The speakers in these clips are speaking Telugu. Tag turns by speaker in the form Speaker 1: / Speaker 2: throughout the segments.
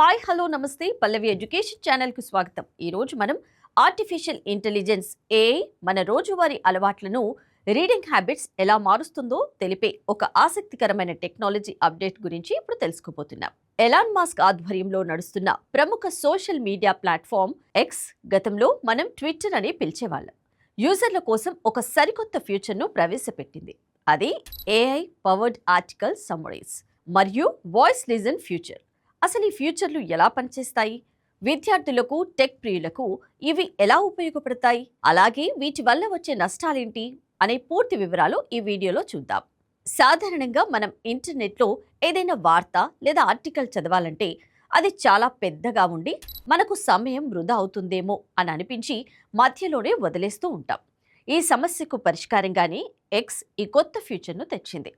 Speaker 1: హాయ్ హలో నమస్తే పల్లవి ఎడ్యుకేషన్ ఛానల్కు స్వాగతం. ఈరోజు మనం ఆర్టిఫిషియల్ ఇంటెలిజెన్స్ ఏఐ మన రోజువారీ అలవాట్లను రీడింగ్ హ్యాబిట్స్ ఎలా మారుస్తుందో తెలిపే ఒక ఆసక్తికరమైన టెక్నాలజీ అప్డేట్ గురించి ఇప్పుడు తెలుసుకోబోతున్నాం. ఎలాన్ మాస్క్ ఆధ్వర్యంలో నడుస్తున్న ప్రముఖ సోషల్ మీడియా ప్లాట్ఫామ్ ఎక్స్, గతంలో మనం ట్విట్టర్ అని పిలిచేవాళ్ళం, యూజర్ల కోసం ఒక సరికొత్త ఫ్యూచర్ను ప్రవేశపెట్టింది. అది ఏఐ పవర్డ్ ఆర్టికల్ సమ్మరీస్ మరియు వాయిస్ లిజన్ ఫ్యూచర్. అసలు ఈ ఫ్యూచర్లు ఎలా పనిచేస్తాయి, విద్యార్థులకు, టెక్ ప్రియులకు ఇవి ఎలా ఉపయోగపడతాయి, అలాగే వీటి వల్ల వచ్చే నష్టాలేంటి అనే పూర్తి వివరాలు ఈ వీడియోలో చూద్దాం. సాధారణంగా మనం ఇంటర్నెట్లో ఏదైనా వార్త లేదా ఆర్టికల్ చదవాలంటే అది చాలా పెద్దగా ఉండి మనకు సమయం వృధా అవుతుందేమో అని అనిపించి మధ్యలోనే వదిలేస్తూ ఉంటాం. ఈ సమస్యకు పరిష్కారంగానే ఎక్స్ ఈ కొత్త ఫ్యూచర్ను తెచ్చింది.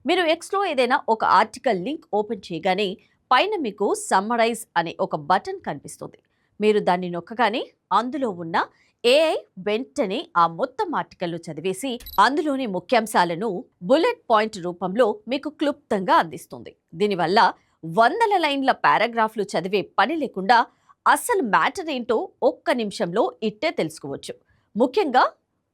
Speaker 1: మీరు ఎక్స్లో ఏదైనా ఒక ఆర్టికల్ లింక్ ఓపెన్ చేయగానే పైన మీకు సమ్మరైజ్ అనే ఒక బటన్ కనిపిస్తుంది. మీరు దాన్ని నొక్కగానే అందులో ఉన్న ఏఐ వెంటనే ఆ మొత్తం ఆర్టికల్ను చదివేసి అందులోని ముఖ్యాంశాలను బుల్లెట్ పాయింట్ రూపంలో మీకు క్లుప్తంగా అందిస్తుంది. దీనివల్ల వందల లైన్ల పారాగ్రాఫ్లు చదివే పని లేకుండా అసలు మ్యాటర్ ఏంటో ఒక్క నిమిషంలో ఇట్టే తెలుసుకోవచ్చు. ముఖ్యంగా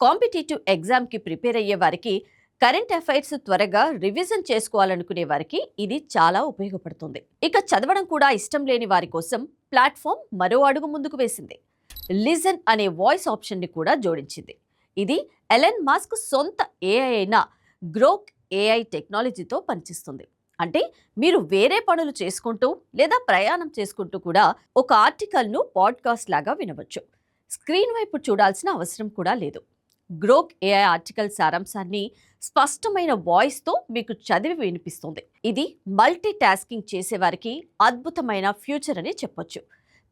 Speaker 1: కాంపిటేటివ్ ఎగ్జామ్కి ప్రిపేర్ అయ్యే వారికి, కరెంట్ అఫైర్స్ త్వరగా రివిజన్ చేసుకోవాలనుకునే వారికి ఇది చాలా ఉపయోగపడుతుంది. ఇక చదవడం కూడా ఇష్టం లేని వారి కోసం ప్లాట్ఫామ్ మరో అడుగు ముందుకు వేసింది. లిజన్ అనే వాయిస్ ఆప్షన్ని కూడా జోడించింది. ఇది ఎలన్ మాస్క్ సొంత ఏఐ అయిన గ్రోక్ ఏఐ టెక్నాలజీతో పనిచేస్తుంది. అంటే మీరు వేరే పనులు చేసుకుంటూ లేదా ప్రయాణం చేసుకుంటూ కూడా ఒక ఆర్టికల్ను పాడ్కాస్ట్ లాగా వినవచ్చు. స్క్రీన్ వైపు చూడాల్సిన అవసరం కూడా లేదు. గ్రోక్ ఏఐ ఆర్టికల్ సారాంశాన్ని స్పష్టమైన వాయిస్తో మీకు చదివి వినిపిస్తుంది. ఇది మల్టీ టాస్కింగ్ చేసేవారికి అద్భుతమైన ఫ్యూచర్ అని చెప్పొచ్చు.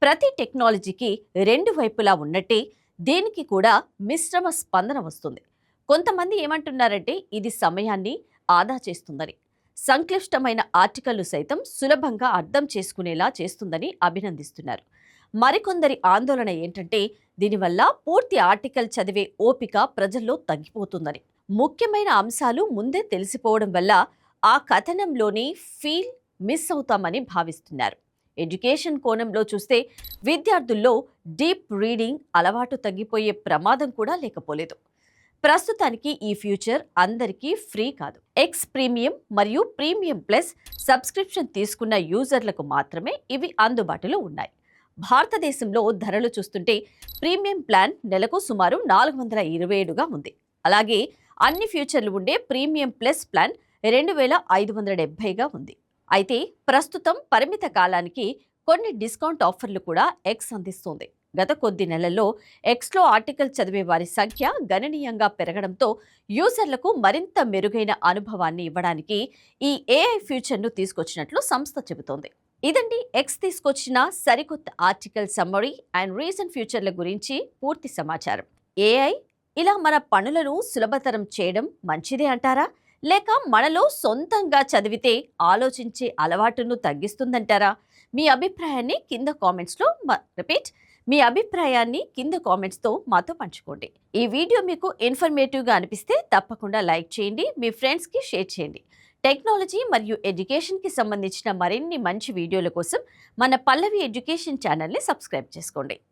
Speaker 1: ప్రతి టెక్నాలజీకి రెండు వైపులా ఉన్నట్టే దీనికి కూడా మిశ్రమ స్పందన వస్తుంది. కొంతమంది ఏమంటున్నారంటే ఇది సమయాన్ని ఆదా చేస్తుందని, సంక్లిష్టమైన ఆర్టికల్లు సైతం సులభంగా అర్థం చేసుకునేలా చేస్తుందని అభినందిస్తున్నారు. మరికొందరి ఆందోళన ఏంటంటే దీనివల్ల పూర్తి ఆర్టికల్ చదివే ఓపిక ప్రజల్లో తగ్గిపోతుందని, ముఖ్యమైన అంశాలు ముందే తెలిసిపోవడం వల్ల ఆ కథనంలోని ఫీల్ మిస్ అవుతామని భావిస్తున్నారు. ఎడ్యుకేషన్ కోణంలో చూస్తే విద్యార్థుల్లో డీప్ రీడింగ్ అలవాటు తగ్గిపోయే ప్రమాదం కూడా లేకపోలేదు. ప్రస్తుతానికి ఈ ఫ్యూచర్ అందరికీ ఫ్రీ కాదు. ఎక్స్ ప్రీమియం మరియు ప్రీమియం ప్లస్ సబ్స్క్రిప్షన్ తీసుకున్న యూజర్లకు మాత్రమే ఇవి అందుబాటులో ఉన్నాయి. భారతదేశంలో ధరలు చూస్తుంటే ప్రీమియం ప్లాన్ నెలకు సుమారు 427గా ఉంది. అలాగే అన్ని ఫ్యూచర్లు ఉండే ప్రీమియం ప్లస్ ప్లాన్ 2570గా ఉంది. అయితే ప్రస్తుతం పరిమిత కాలానికి కొన్ని డిస్కౌంట్ ఆఫర్లు కూడా ఎక్స్ అందిస్తుంది. గత కొద్ది నెలల్లో ఎక్స్లో ఆర్టికల్ చదివే వారి సంఖ్య గణనీయంగా పెరగడంతో యూజర్లకు మరింత మెరుగైన అనుభవాన్ని ఇవ్వడానికి ఈ ఏఐ ఫ్యూచర్ను తీసుకొచ్చినట్లు సంస్థ చెబుతోంది. ఇదండి ఎక్స్ తీసుకొచ్చిన సరికొత్త ఆర్టికల్ సమ్మరీ అండ్ రీసెంట్ ఫ్యూచర్ల గురించి పూర్తి సమాచారం. ఏఐ ఇలా మన పనులను సులభతరం చేయడం మంచిదే అంటారా, లేక మనలో సొంతంగా చదివితే ఆలోచించే అలవాటును తగ్గిస్తుందంటారా? మీ అభిప్రాయాన్ని కింద కామెంట్స్తో మాతో పంచుకోండి. ఈ వీడియో మీకు ఇన్ఫర్మేటివ్గా అనిపిస్తే తప్పకుండా లైక్ చేయండి, మీ ఫ్రెండ్స్కి షేర్ చేయండి. టెక్నాలజీ మరియు ఎడ్యుకేషన్కి సంబంధించిన మరిన్ని మంచి వీడియోల కోసం మన పల్లవి ఎడ్యుకేషన్ ఛానల్ని సబ్స్క్రైబ్ చేసుకోండి.